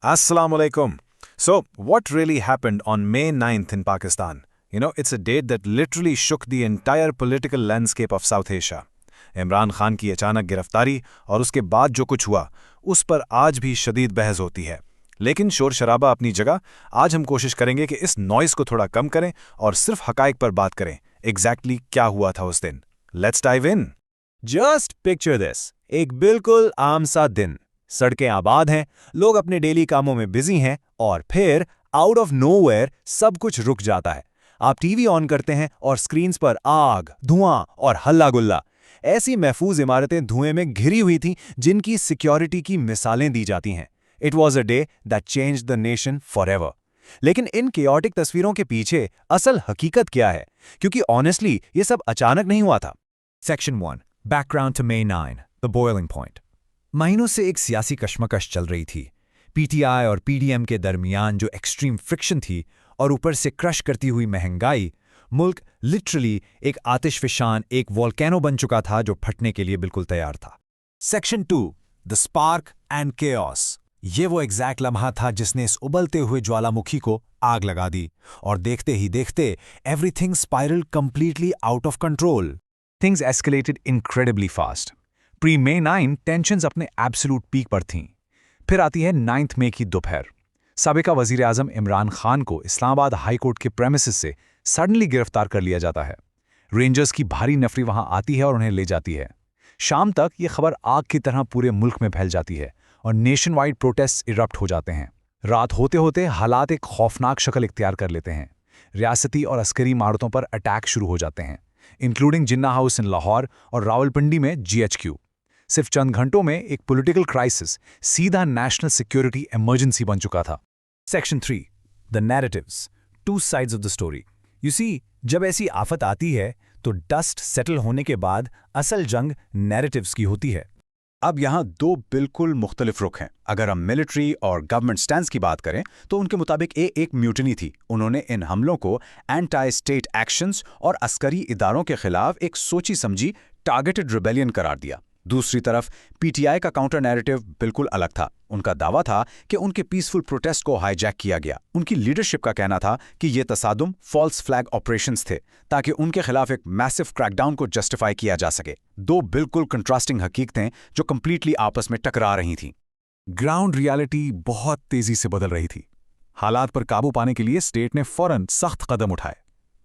Assalamu alaikum. So, what really happened on May 9th in Pakistan? It's a date that literally shook the entire political landscape of South Asia. Imran Khan की अचानक गिरफ्तारी और उसके बाद जो कुछ हुआ, उस पर आज भी शदीद बहस होती है। लेकिन शोर शराबा अपनी जगह, आज हम कोशिश करेंगे कि इस नॉइस को थोड़ा कम करें और सिर्फ हकाइक पर बात करें। एग्जैक्टली क्या हुआ था उस दिन? Let's dive in. Just picture this, एक बिल्कुल आम सा दिन। सड़कें आबाद हैं, लोग अपने डेली कामों में बिजी हैं और फिर आउट ऑफ नोवेयर सब कुछ रुक जाता है। आप टीवी ऑन करते हैं और स्क्रीन्स पर आग, धुआं और हल्ला गुल्ला। ऐसी महफूज इमारतें धुएं में घिरी हुई थीं जिनकी सिक्योरिटी की मिसालें दी जाती हैं। It was a day that changed the nation forever. लेकिन इन केओटिक तस्वीरों के पीछे असल हकीकत क्या है? क्योंकि ऑनेस्टली ये सब अचानक नहीं हुआ था। Section 1, background to May 9, the boiling point. महीनों से एक सियासी कश्मकश चल रही थी। पीटीआई और पीडीएम के दरमियान जो एक्सट्रीम फ्रिक्शन थी और ऊपर से क्रश करती हुई महंगाई, मुल्क लिटरली एक आतिशफिशान, एक वोल्केनो बन चुका था जो फटने के लिए बिल्कुल तैयार था। Section 2, the spark and chaos. ये वो एग्जैक्ट लम्हा था जिसने इस उबलते हुए ज्वालामुखी को आग लगा दी और देखते ही देखते everything spiral completely out of control. Things escalated incredibly fast. Pre May 9 tensions अपने एब्सोल्यूट पीक पर थीं। फिर आती है 9 मई की दोपहर। साबिका वजीर आजम इमरान खान को इस्लामाबाद हाई कोर्ट के प्रेमिसेस से सडनली गिरफ्तार कर लिया जाता है। रेंजर्स की भारी नफरी वहां आती है और उन्हें ले जाती है। शाम तक ये खबर आग की तरह पूरे मुल्क में फैल जाती है और नेशन वाइड प्रोटेस्ट इरप्ट हो जाते हैं। रात होते होते हालात एक खौफनाक शक्ल इख्तियार कर लेते हैं। रियासती और अस्करी इमारतों पर अटैक शुरू हो जाते हैं, including Jinnah house in Lahore और रावलपिंडी में GHQ। सिर्फ चंद घंटों में एक पॉलिटिकल क्राइसिस सीधा नेशनल सिक्योरिटी इमरजेंसी बन चुका था। Section 3, the narratives, two sides of the story. You see, जब ऐसी आफत आती है तो डस्ट सेटल होने के बाद असल जंग नैरेटिव्स की होती है। अब यहाँ दो बिल्कुल मुख्तलिफ रुख हैं। अगर हम मिलिट्री और गवर्नमेंट स्टैंड्स की बात करें तो उनके मुताबिक एक म्यूटिनी थी। उन्होंने इन हमलों को एंटी स्टेट एक्शंस और अस्करी इदारों के खिलाफ एक सोची समझी टारगेटेड रिबेलियन करार दिया। दूसरी तरफ पीटीआई का काउंटर नैरेटिव बिल्कुल अलग था। उनका दावा था कि उनके पीसफुल प्रोटेस्ट को हाईजैक किया गया। उनकी लीडरशिप का कहना था कि ये तसादुम फॉल्स फ्लैग ऑपरेशंस थे ताकि उनके खिलाफ एक मैसिव क्रैकडाउन को जस्टिफाई किया जा सके। दो बिल्कुल कंट्रास्टिंग हकीकतें जो कंप्लीटली आपस में टकरा रही थीं। ग्राउंड रियलिटी बहुत तेजी से बदल रही थी। हालात पर काबू पाने के लिए स्टेट ने फौरन सख्त कदम उठाए।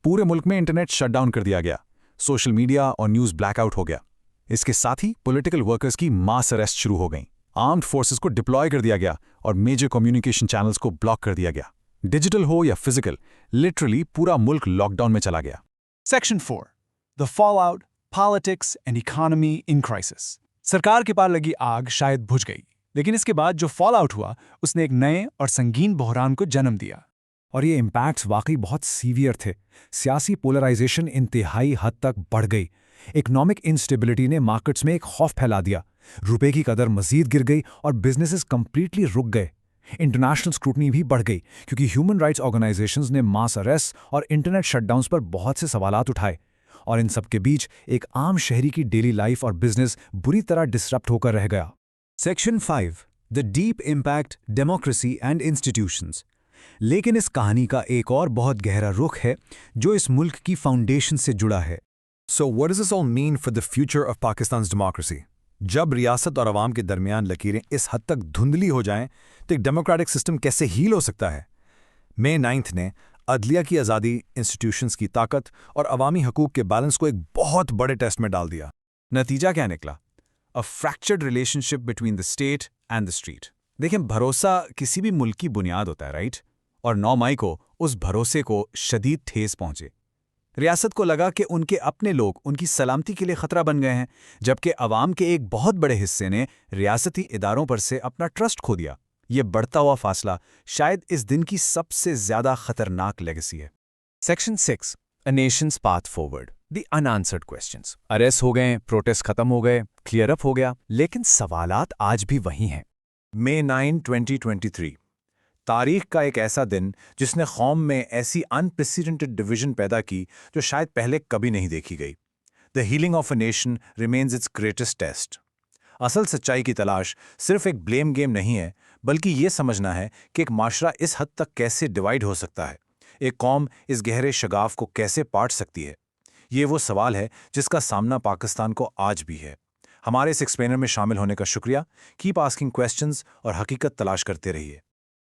पूरे मुल्क में इंटरनेट शटडाउन कर दिया गया, सोशल मीडिया और न्यूज़ ब्लैकआउट हो गया। इसके साथ ही पॉलिटिकल वर्कर्स की मास अरेस्ट शुरू हो गई। आर्म्ड फोर्सेस को डिप्लॉय कर दिया गया और मेजर कम्युनिकेशन चैनल्स को ब्लॉक कर दिया गया। डिजिटल हो या फिजिकल, लिटरली पूरा मुल्क लॉकडाउन में चला गया। Section 4, the fallout, politics and economy in crisis. सरकार के पार लगी आग शायद बुझ गई, लेकिन इसके बाद जो फॉलआउट हुआ उसने एक नए और संगीन बहरान को जन्म दिया। और ये इम्पैक्ट्स वाकई बहुत सीवियर थे। सियासी पोलराइजेशन इंतहाई हद तक बढ़ गई। इकोनॉमिक इंस्टेबिलिटी ने मार्केट्स में एक खौफ फैला दिया। रुपए की कदर मजीद गिर गई और बिजनेसेस कंप्लीटली रुक गए। इंटरनेशनल स्क्रूटनी भी बढ़ गई क्योंकि ह्यूमन राइट्स ऑर्गेनाइजेशंस ने मास अरेस्ट और इंटरनेट शटडाउन्स पर बहुत से सवालात उठाए। और इन सब के बीच एक आम शहरी की डेली लाइफ और बिजनेस बुरी तरह डिसरप्ट होकर रह गया। Section 5, the deep impact, democracy and institutions. लेकिन इस कहानी का एक और बहुत गहरा रुख है जो इस मुल्क की फाउंडेशन से जुड़ा है। So what does this all mean for the future of Pakistan's democracy? जब रियासत और अवाम के दरमियान लकीरें इस हद तक धुंधली हो जाएं तो एक डेमोक्रेटिक सिस्टम कैसे हील हो सकता है? May 9 ने अदलिया की आज़ादी, इंस्टीट्यूशंस की ताकत और अवामी हकूक़ के बैलेंस को एक बहुत बड़े टेस्ट में डाल दिया। नतीजा क्या निकला? A fractured relationship between the state and the street. देखिए, भरोसा किसी भी मुल्क की बुनियाद होता है, राइट? और 9 मई को उस भरोसे को शदीद ठेस पहुंचे। रियासत को लगा कि उनके अपने लोग उनकी सलामती के लिए खतरा बन गए हैं, जबकि अवाम के एक बहुत बड़े हिस्से ने रियासती इदारों पर से अपना ट्रस्ट खो दिया। ये बढ़ता हुआ फासला शायद इस दिन की सबसे ज्यादा खतरनाक लेगेसी है। Section 6, a Nations path forward, the unanswered questions. Arrest हो गए, प्रोटेस्ट खत्म हो गए, क्लियर अप हो गया, लेकिन सवालात आज भी वही हैं। May 9, 2023, तारीख का एक ऐसा दिन जिसने कौम में ऐसी अनप्रेसिडेंटेड डिवीजन पैदा की जो शायद पहले कभी नहीं देखी गई। The healing of a nation remains its greatest test. असल सच्चाई की तलाश सिर्फ एक ब्लेम गेम नहीं है, बल्कि ये समझना है कि एक माशरा इस हद तक कैसे डिवाइड हो सकता है, एक कौम इस गहरे शगाफ को कैसे पाट सकती है। ये वो सवाल है जिसका सामना पाकिस्तान को आज भी है। हमारे इस एक्सप्लेनर में शामिल होने का शुक्रिया। कीप आस्किंग क्वेश्चंस और हकीकत तलाश करते रहिए।